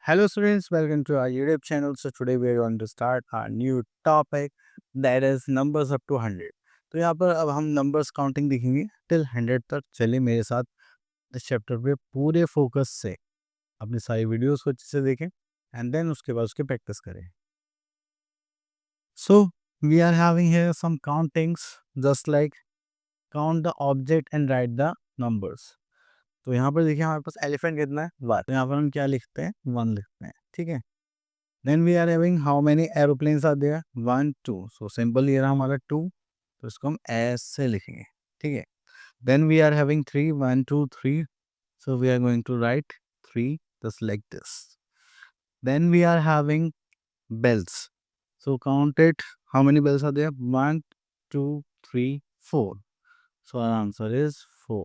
Hello students, welcome to our YouTube channel. So today we are going to start our new topic that is numbers up to 100. तो यहाँ पर अब हम numbers counting देखेंगे till 100 तक। चलिए मेरे साथ इस चैप्टर पे पूरे फोकस से अपनी सारी वीडियोस को अच्छे से देखें एंड देन उसके बाद उसकी प्रैक्टिस करें। So we are having here some countings just like count the object and write the numbers. तो यहाँ पर देखिए हमारे पास एलिफेंट कितना है 1। तो यहाँ पर हम क्या लिखते हैं 1 लिखते हैं, ठीक है। Then we are having how many aeroplanes are there? 1, 2. So simple ये रहा हमारा 2, तो इसको हम ऐसे लिखेंगे, ठीक है। Then we are having 3, 1, 2, 3. So we are going to write 3 just like this. Then we are having bells. So count it. How many bells are there? 1, 2, 3, 4. So our answer is 4.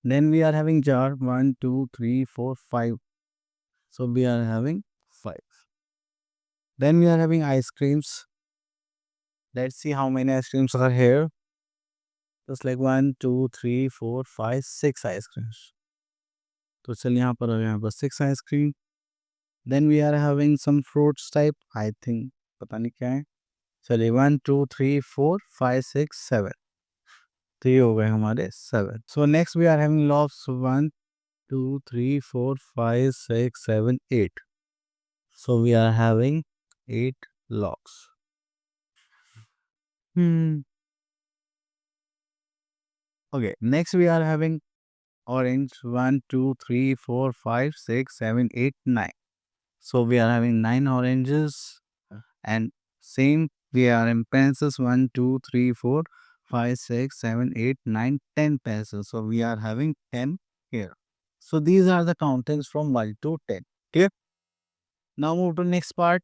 Then we are having jar. 1, 2, 3, 4, 5. So we are having 5. Then we are having ice creams. Let's see how many ice creams are here. Just like 1, 2, 3, 4, 5, 6 ice creams. तो चलिए यहाँ पर 6 ice cream. Then we are having some fruits type. I think पता नहीं क्या है. चलिए 1, 2, 3, 4, 5, 6, 7. तो ये हो गए हमारे 7. So next we are having loaves. 1, 2, 3, 4, 5, 6, 7, 8. So we are having 8 logs. Okay, next we are having orange. 1, 2, 3, 4, 5, 6, 7, 8, 9. So we are having 9 oranges. And same we are in pencils. 1, 2, 3, 4, 5, 6, 7, 8, 9, 10 pencils. So we are having 10 here. So these are the countings from 1 to 10. Clear? Now move to next part.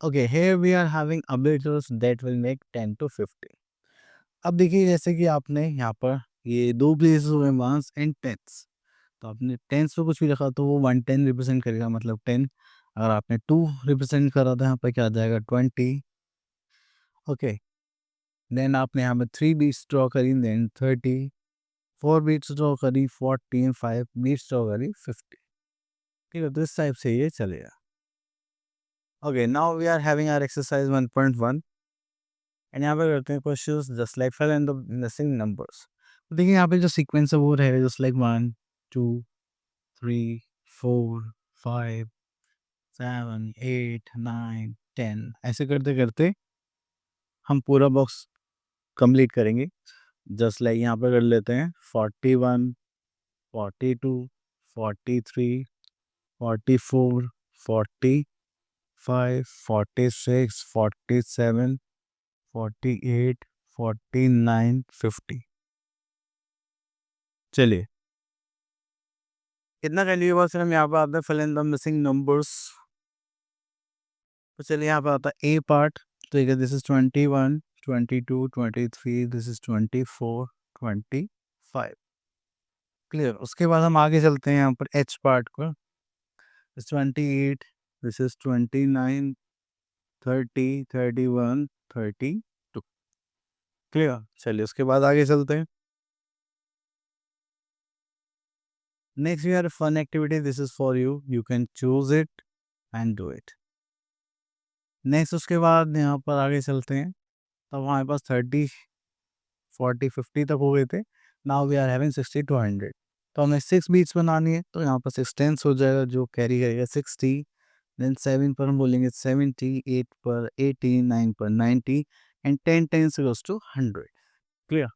Okay, here we are having abilities that will make 10 to 50. अब देखिए जैसे कि आपने यहाँ पर ये 2 places हुए mass and tense. तो आपने टेंस पे कुछ भी रखा तो वो 110 रिप्रेजेंट करेगा, मतलब 10। अगर आपने 2 रिप्रेजेंट करा था यहाँ पर क्या आ जाएगा 20। ओके, देन आपने यहाँ पे 3 बीट्स ड्रॉ करी, देन 30, 4 बीट्स ड्रॉ करी 40, 5 बीट्स ड्रॉ करी 50। ठीक है, तो इस टाइप से ये चलेगा। Okay, now we are having our exercise 1.1 and यहाँ पे करते हैं questions just like fill in the missing numbers. तो देखिए यहाँ पे जो सीक्वेंस है वो रहेगा जस्ट लाइक 1, 2, 3, 4, 5, 7, 8, 9, 10 ऐसे करते करते हम पूरा बॉक्स कंप्लीट करेंगे। जस्ट लाइक यहाँ पे कर लेते हैं 41, 42, 43, 44, 45, 46, 47, 48, 49, 50। चलिए कितना कर लिए बस हम यहाँ पर आते हैं fill in the missing numbers. तो चलिए यहाँ पर आता है ए पार्ट। ठीक है, this is 21, 22, 23, this is 24, 25। Clear. उसके बाद हम आगे चलते हैं यहाँ पर एच पार्ट को। 28, दिस इज 29, 30, 31, 32। क्लियर। चलिए उसके बाद आगे चलते हैं। Next we are fun activity, this is for you, you can choose it and do it. Next उसके बाद यहाँ पर आगे चलते हैं। तब हमारे पास 30, 40, 50 तक हो गए थे। Now we are having 60 to 100। तो हमें 6 बीट्स बनानी है, तो यहाँ पर 6 टेंस हो जाएगा जो कैरी करेगा 60। देन 7 पर हम बोलेंगे 70, 8 पर 80, 9 पर 90 and 10 tens goes to 100। Clear.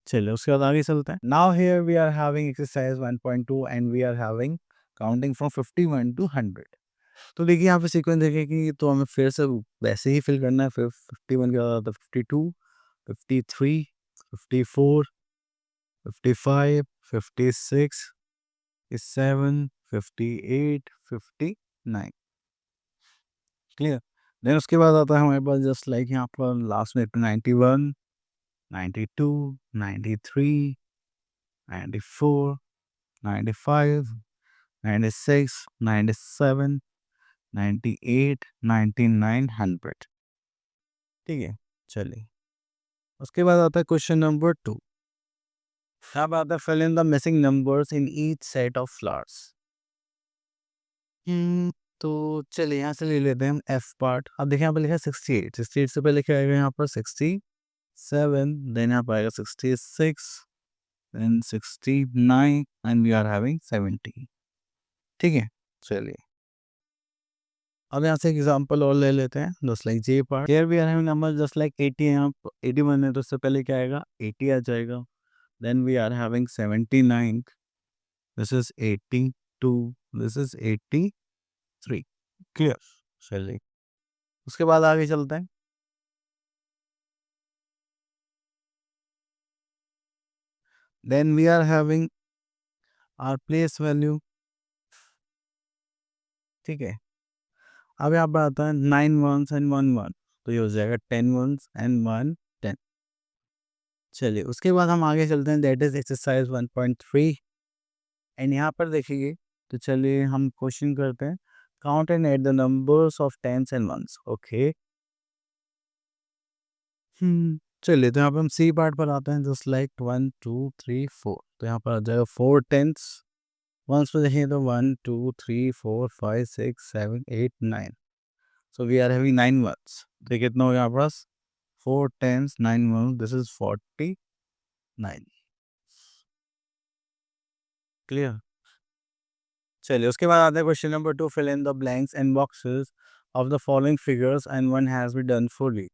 चलिए उसके बाद आगे चलते हैं। Now here we are having exercise 1.2 and we are having counting from 51 to 100। तो देखिए यहाँ पे सीक्वेंस देखें कि तो हमें फिर से वैसे ही फिल करना है। फिर 51 के बाद 52, 53, 54, 55, 56, 57, 58, 59। क्लियर। देन उसके बाद आता है हमारे पास जस्ट लाइक यहाँ पर लास्ट में 91, 92, 93, 94, 95, 96, 97, 98, 99, 100। ठीक है। चलिए उसके बाद आता है क्वेश्चन नंबर 2। अब आता है fill in the missing numbers in each set of flowers. तो चलिए यहाँ से ले लेते हैं हम एफ पार्ट। अब देखिए यहाँ पे लिखा है 68, 68 से पहले क्या आएगा यहाँ पर 67, देन यहाँ पर आएगा 66, then 69 and we are having 70। ठीक है, चलिए अब यहाँ से एग्जांपल और ले लेते हैं, just like J part. Here we are having number just like 80 है, यहाँ 81 है तो उससे पहले क्या आएगा 80 आ जाएगा। Then we are having 79, this is 82, this is 83। Clear, चलिए उसके बाद आगे चलते हैं। Then we are having our place value. ठीक है, अब यहाँ पर आता है 9 वंस एंड 1 1, तो ये हो जाएगा 10 वंस एंड 1 10। चलिए उसके बाद हम आगे चलते हैं, दैट इज एक्सरसाइज 1.3 एंड यहाँ पर देखिए। तो चलिए हम क्वेश्चन करते हैं, count and add the numbers of tens and ones. Okay, चलिए तो यहाँ पे हम सी पार्ट पर आते हैं, जस्ट लाइक 1 2 3 4। तो यहाँ पर आ जाएगा 4 टेंस। वंस पे देखेंगे तो 1 2 3 4 5 6 7 8 9, so we are having 9 ones. तो कितना हो गया यहाँ पास 4 tens 9 ones, this is 49। Clear, चलिए उसके बाद आता है question number 2, fill in the blanks and boxes of the following figures and one has been done fully.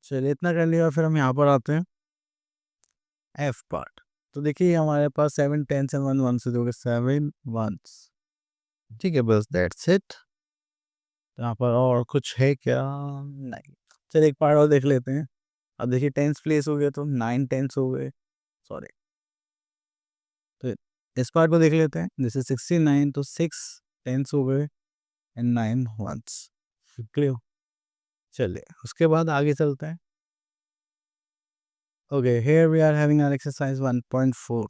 चलिए इतना कर लिया, फिर हम यहाँ पर आते हैं एफ पार्ट। तो देखिए हमारे पास 7 टेंस एंड 1 1 से दोगे 7 वंस। ठीक है, बस दैट्स इट। तो यहाँ पर और कुछ है क्या? नहीं। चलिए एक पार्ट और देख लेते हैं। अब देखिए टेंस प्लेस हो गया तो 9 टेंस हो गए, सॉरी। तो इस पार्ट को देख लेते हैं, जैसे 69 तो 6 टेंस हो गए एंड 9 वंस। क्लियर, चलिए उसके बाद आगे चलते हैं। Okay, here we are having our exercise 1.4।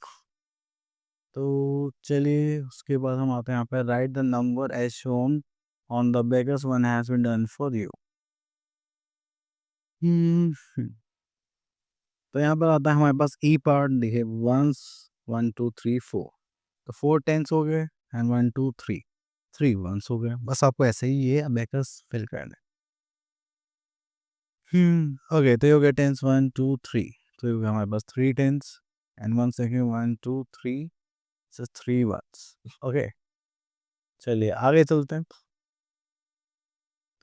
तो चलिए उसके बाद हम आते हैं यहाँ पे, write the number as shown on the abacus one has been done for you. तो यहाँ पर आता है हमारे पास ई पार्ट। देखिए वंस 1 2 3 4, तो 4 टेंस हो गए एंड 1 2 3, 3 वंस हो गए। बस आपको ऐसे ही ये बेगर्स फिल करना है। ओके, तो ये हो गया टेंस 1 2 3, तो ये हो गया हमारे पास 3 tens and one second 1 2 3, so 3 ones. Okay, चलिए आगे चलते हैं।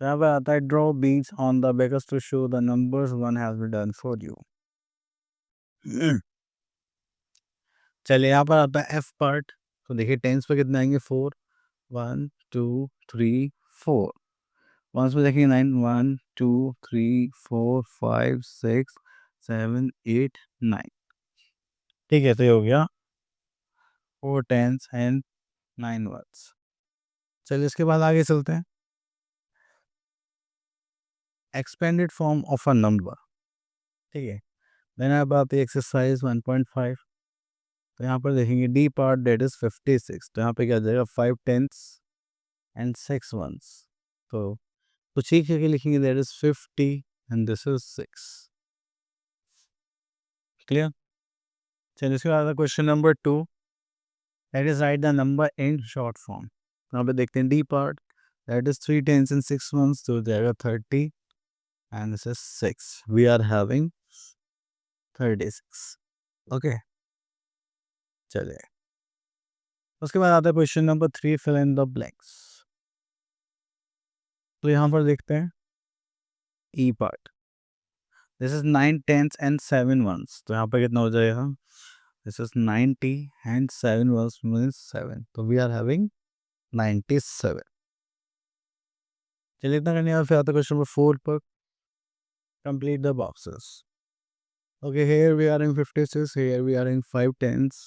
तो यहाँ पे आता है, draw beads on the abacus to show the numbers one has been done for you. चलिए यहाँ पर आता है एफ पार्ट। तो देखिए टेंस पे कितने आएंगे 4, 1 2 3 4। वंस पे देखिए 9, 1 2 3 4 5 6 7 8 9। ठीक है, तो ये हो गया 4 टेंस एंड 9 वंस। चलिए इसके बाद आगे चलते हैं, expanded form of a number. ठीक है, देन अब आती है एक्सरसाइज 1.5। तो यहाँ पर देखेंगे डी पार्ट, डेट इज 56। तो यहाँ पे क्या आ जाएगा 5 टेंस एंड 6 वंस। तो ठीक है कि लिखेंगे that is 50 and this is 6। Clear, चलिए इसके बाद question number 2, that is write the number in short form. यहाँ पे देखते हैं D part, that is 3 tens and 6 ones, तो हो जाएगा 30 and this is 6, we are having 36। Okay, चलिए उसके बाद आता है question number 3, fill in the blanks. तो यहाँ पर देखते हैं ई part, this is 9 tens and 7 ones. तो यहाँ पर कितना हो जाएगा, this is 90 and 7 ones means 7, तो वी आर हैविंग 97। चलिए इतना करने के बाद फिर आता है क्वेश्चन नंबर 4 पर, complete the boxes. Okay, here we are in 56, here we are in 5 tens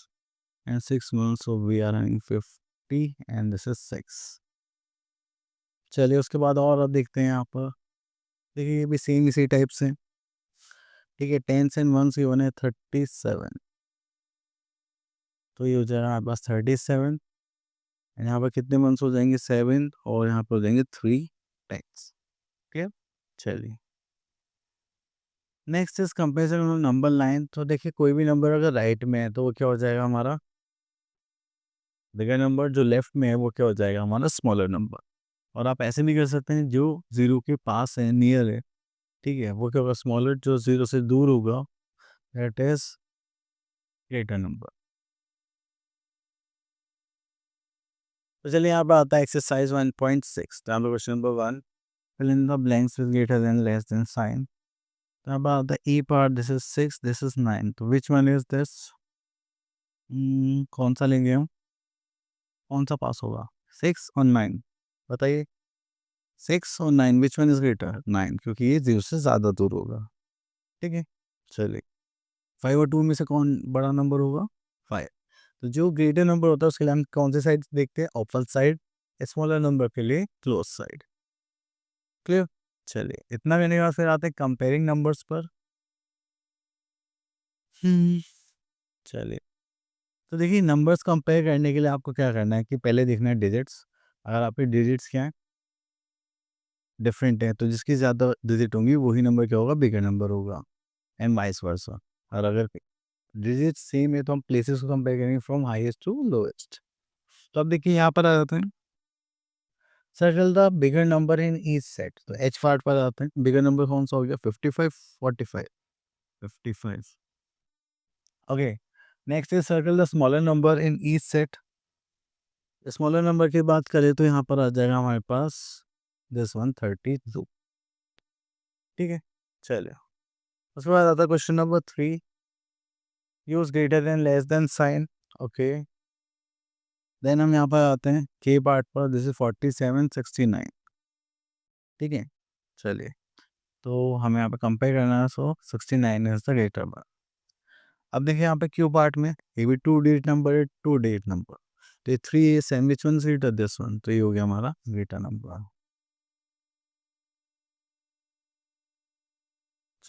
and 6 ones, so we are in 50 and this is 6। चलिए उसके बाद और अब देखते हैं यहाँ पर, देखिए ये भी सेम इसी टाइप से। ठीक है, टेंस एंड वंस की वन है 37, तो ये हो जाएगा हमारे पास 37 एंड यहाँ पर कितने वंस हो जाएंगे 7 और यहाँ पर हो जाएंगे 3 टेंस। ठीक है, चलिए next is comparison number line. तो देखिए कोई भी नंबर अगर राइट में है तो वो क्या हो जाएगा हमारा बिगर नंबर जो लेफ्ट में है वो क्या हो जाएगा हमारा स्मॉलर नंबर। और आप ऐसे भी कर सकते हैं जो जीरो के पास है, नियर है, ठीक है, वो क्या होगा स्मॉलर, जो जीरो से दूर होगा दैट इज ग्रेटर नंबर। तो चलिए यहाँ पर आता है एक्सरसाइज 1.6। तो यहाँ पर question number 1, fill in the blanks with greater than less than sign. तो यहाँ पर आता है E part, this is 6, this is 9, तो विच वन इज दिस? कौन सा लेंगे हम, कौन सा पास होगा, 6 और 9? बताइए, 6 और 9 विच वन इज ग्रेटर? 9, क्योंकि ये जीरो से ज़्यादा दूर होगा। ठीक है, चलिए 5 और 2 में से कौन बड़ा नंबर होगा? 5। तो जो ग्रेटर नंबर होता है उसके लिए हम कौन से साइड देखते हैं? Opposite side. स्मॉलर नंबर के लिए क्लोज साइड। क्लियर। चलिए इतना करने के बाद फिर आते हैं कंपेयरिंग नंबर्स पर। हम्म, चलिए, तो देखिए नंबर्स कंपेयर करने के लिए आपको क्या करना है कि पहले देखना है डिजिट्स। अगर आपके डिजिट्स क्या है, डिफरेंट है, तो जिसकी ज़्यादा डिजिट होंगी वही नंबर क्या होगा, बिगर नंबर होगा, एंड वाइस वर्सा। और अगर डिजिट सेम है तो हम प्लेसेस को कंपेयर करेंगे फ्रॉम हाईएस्ट टू लोएस्ट। तो अब देखिए यहाँ पर आ जाते हैं, circle the bigger number in each set. तो एच पार्ट पर आते हैं, बिगर नंबर कौन सा हो गया, 55, 45, 55। Okay, next is circle the smaller number in each set. Smaller number की बात करें तो यहाँ पर आ जाएगा हमारे पास दिस वन 32। ठीक है, चलिए उसके बाद आता है question number 3, use greater than less than sign. Okay, then हम यहाँ पर आते हैं के पार्ट पर, दिस इज 47, 69। ठीक है, चलिए तो हमें यहाँ पे कंपेयर करना है, सो 69 इज द ग्रेटर वन। अब देखिए यहाँ पे क्यू पार्ट में ये भी टू डिजिट नंबर है, टू डिजिट नंबर, तो ये 3 is same, which one is greater, this one, तो ये हो गया हमारा ग्रेटर नंबर।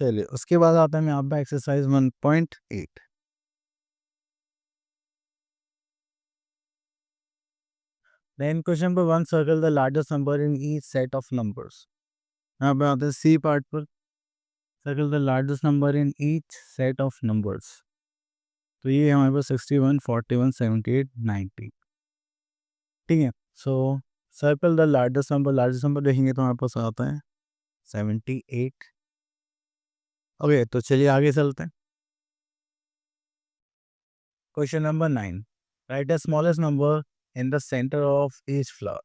चलिए उसके बाद आता है यहाँ पे exercise 1.8। Then question number 1, circle the largest number in each set of numbers. यहाँ पे आते हैं सी पार्ट पर, circle the largest number in each set of numbers. तो ये हमारे पास 61, 41, 78, 90। ठीक है, सो सर्कल द लार्जेस्ट नंबर देखेंगे तो हमारे पास आता है 78। ओके, तो चलिए आगे चलते हैं। Question number 9, right the smallest number in the centre of each flower.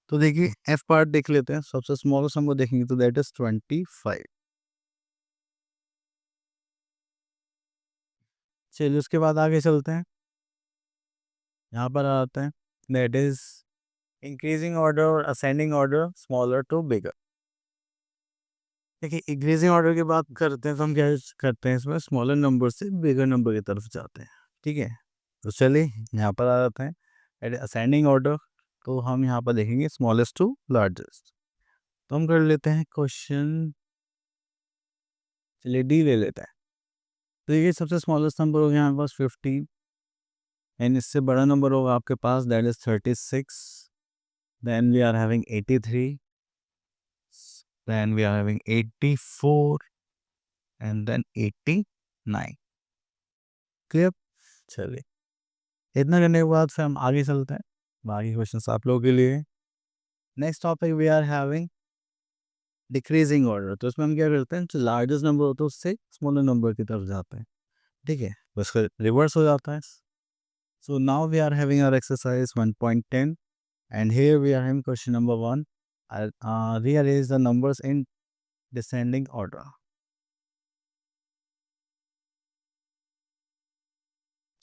तो देखिए एफ पार्ट देख लेते हैं, सबसे स्मॉलेस्ट नंबर देखेंगे तो दैट इज 25। चलिए उसके बाद आगे चलते हैं, यहाँ पर आते हैं, दैट इज इंक्रीजिंग ऑर्डर और असेंडिंग ऑर्डर, स्मॉलर टू बिगर। देखिए इंक्रीजिंग ऑर्डर की बात करते हैं तो हम क्या करते हैं, इसमें स्मॉलर नंबर से बिगर नंबर की तरफ जाते हैं। ठीक है, तो चलिए यहाँ पर आ जाते हैं एट असेंडिंग ऑर्डर, तो हम यहाँ पर देखेंगे स्मॉलेस्ट टू लार्जेस्ट। तो हम कर लेते हैं क्वेश्चन, चलिए डी ले लेते हैं। तो ये सबसे स्मॉलेस्ट नंबर हो गया हमारे पास 15, एंड इससे बड़ा नंबर होगा आपके पास that is 36। Then we are having 83, then we are having 84, and then 89। Clear. चलिए इतना करने के बाद फिर हम आगे चलते हैं, बाकी क्वेश्चंस आप लोगों के लिए। Next topic we are having decreasing order. तो इसमें हम क्या करते हैं, जो लार्जेस्ट नंबर होता है उससे स्मॉलर नंबर की तरफ जाते हैं। ठीक है, उसका रिवर्स हो जाता है। So now we are having our exercise 1.10, and here we are having question number 1. Rearrange the numbers in descending order.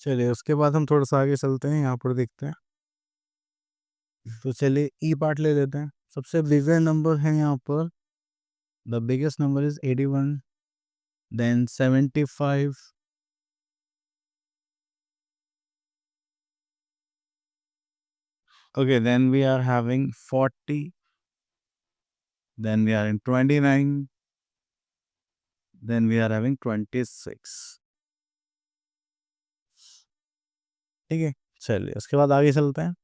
चलिए उसके बाद हम थोड़ा सा आगे चलते हैं, यहाँ पर देखते हैं। तो चलिए ई पार्ट ले लेते हैं, सबसे बिगर नंबर है यहाँ पर, the biggest number is 81, then 75, okay, then we are having 40, then we are in 29, then we are having 26। ठीक है, चलिए उसके बाद आगे चलते हैं।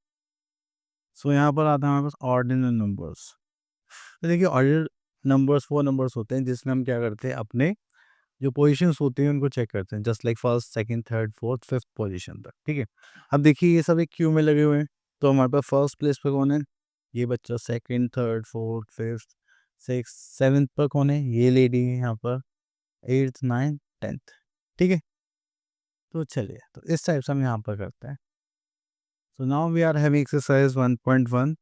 सो यहाँ पर आता है हमारे पास ऑर्डिनल नंबर्स। तो देखिए ऑर्डिनल नंबर्स वो नंबर्स होते हैं जिसमें हम क्या करते हैं, अपने जो पोजीशंस होती हैं उनको चेक करते हैं, just like first, second, third, fourth, fifth position तक, ठीक है। अब देखिए ये सब एक क्यू में लगे हुए हैं, तो हमारे पास फर्स्ट प्लेस पे कौन है, ये बच्चा, second, third, fourth, fifth, six, seventh पर कौन है, ये लेडी है यहाँ पर, एट्थ, नाइन्थ, टेंथ, ठीक है। तो चलिए, तो इस टाइप से हम यहाँ पर करते हैं। So now we are having exercise 1.1।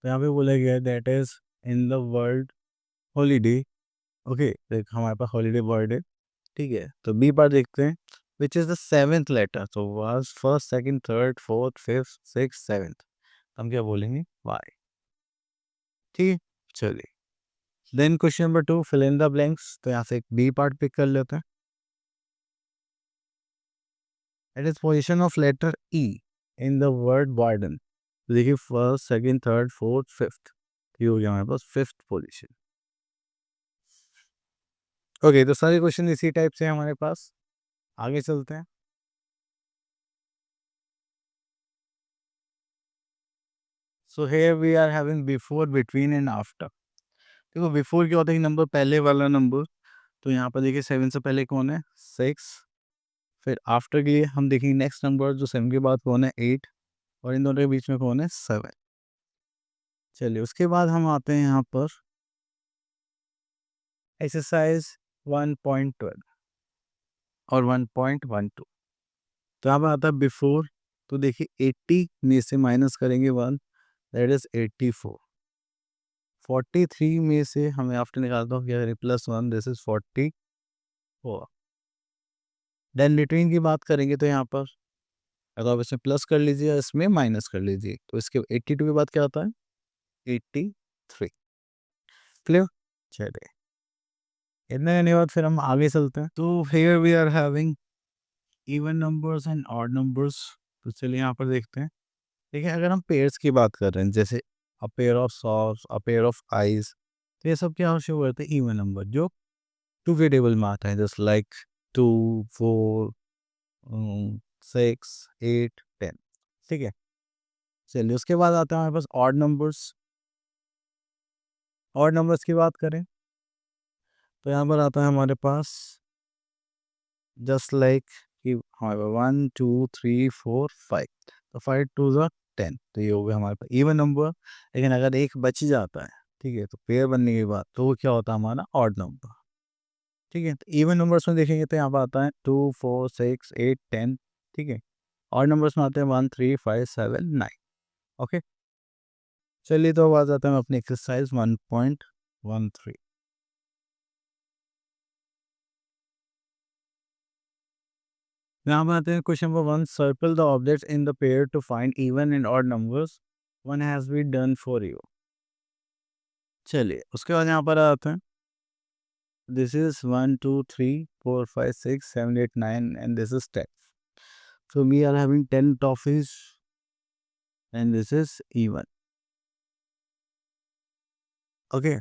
तो यहाँ पे बोला गया है that is in the world holiday. Okay, देख हमारे पास हॉलीडे वर्ड है, ठीक है। तो बी पार्ट देखते हैं, which is the seventh letter. तो was first, second, third, fourth, fifth, six, seventh. हम क्या बोलेंगे, वाई, ठीक है। चलिए, then question number 2, fill in the blanks. तो यहाँ से एक बी पार्ट पिक कर लेते हैं। It is position of letter E in the word warden. देखिए first, second, third, fourth, fifth, ये हो गया हमारे पास फिफ्थ पोजीशन। ओके, तो सारे क्वेश्चन इसी टाइप से हैं हमारे पास। आगे चलते हैं। So here we are having before, between and after. देखो बिफोर क्या होता है, नंबर पहले वाला नंबर। तो यहाँ पर देखिए 7 से पहले कौन है, 6। फिर आफ्टर के लिए हम देखेंगे नेक्स्ट नंबर जो 7 के बाद कौन है, 8। और इन दोनों के बीच में कौन है, 7। चलिए, उसके बाद हम आते हैं यहाँ पर एक्सरसाइज 1.12 और 1.12। तो यहाँ पर आता है बिफोर। तो देखिए 80 में से माइनस करेंगे 1, दैट इज 84। 43 में से हमें आफ्टर निकालता हूँ, क्या करें, +1, दिस इज 44। देन बिटवीन की बात करेंगे तो यहाँ पर अगर आप इसमें प्लस कर लीजिए या इसमें माइनस कर लीजिए, तो इसके 82 के बाद क्या आता है, 83। क्लियर। चलिए, इतना करने के बाद फिर हम आगे चलते हैं। तो here we are having even numbers and odd numbers. तो चलिए यहाँ पर देखते हैं। देखिए अगर हम पेयर्स की बात कर रहे हैं, जैसे a pair of socks, a pair of eyes, तो ये सब क्या शो करते हैं, इवन नंबर जो टू के टेबल में आता है, जस्ट लाइक 2, 4, 6, 8, 10, ठीक है। चलिए, उसके बाद आता है हमारे पास ऑड नंबर्स। ऑड नंबर्स की बात करें तो यहाँ पर आता है हमारे पास जस्ट लाइक कि हमारे पास 1, 2, 3, 4, 5। तो 5 टू ज़ 10, तो ये हो गया हमारे पास इवन नंबर। लेकिन अगर एक बच जाता है, ठीक है, तो पेयर बनने के बाद तो वो क्या होता है, हमारा ऑड नंबर, ठीक है। तो इवन नंबर्स में देखेंगे तो यहाँ पर आता है 2, 4, 6, 8, 10, ठीक है। ऑड नंबर्स में आते हैं 1, 3, 5, 7, 9। ओके, चलिए, तो अब आ जाता है अपनी एक्सरसाइज 1.13। यहाँ पर आते हैं question number 1, circle the objects in the pair to find even and odd numbers, one has been done for you. चलिए, उसके बाद यहाँ पर आते हैं, this is 1, 2, 3, 4, 5, 6, 7, 8, 9 and this is 10। So we are having 10 toffees and this is even. Okay.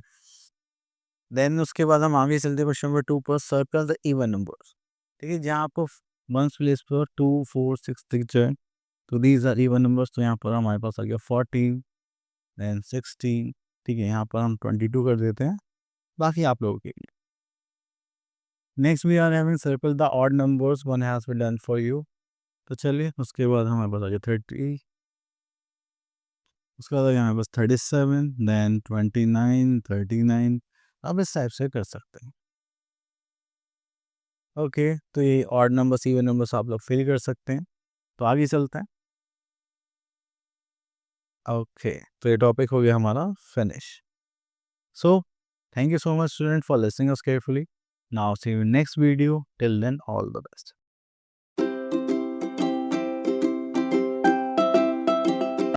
Then उसके बाद हम आगे चलते हैं क्वेश्चन नंबर 2 पर, सर्कल द इवन नंबर्स। ठीक है, जहाँ आपको वंस प्लेस पर 2, 4, 6 दिख जाए तो दीज आर इवन नंबर्स। तो यहाँ पर हमारे पास आ गया 14, देन 16, ठीक है। यहाँ पर हम 22 कर देते हैं, बाकी आप लोगों के लिए। Next we are having circle the odd numbers, one has been done for you. तो चलिए, उसके बाद हमारे पास आ गया 30, उसके बाद यहाँ बस 37, देन 29, 39। आप इस टाइप से कर सकते हैं। ओके, तो ये ऑड नंबर्स, इवन नंबर्स आप लोग फिल कर सकते हैं। तो आगे चलते हैं। ओके, तो ये टॉपिक हो गया हमारा finish. So thank you so much student for listening us carefully. Now see you next video, till then all the best.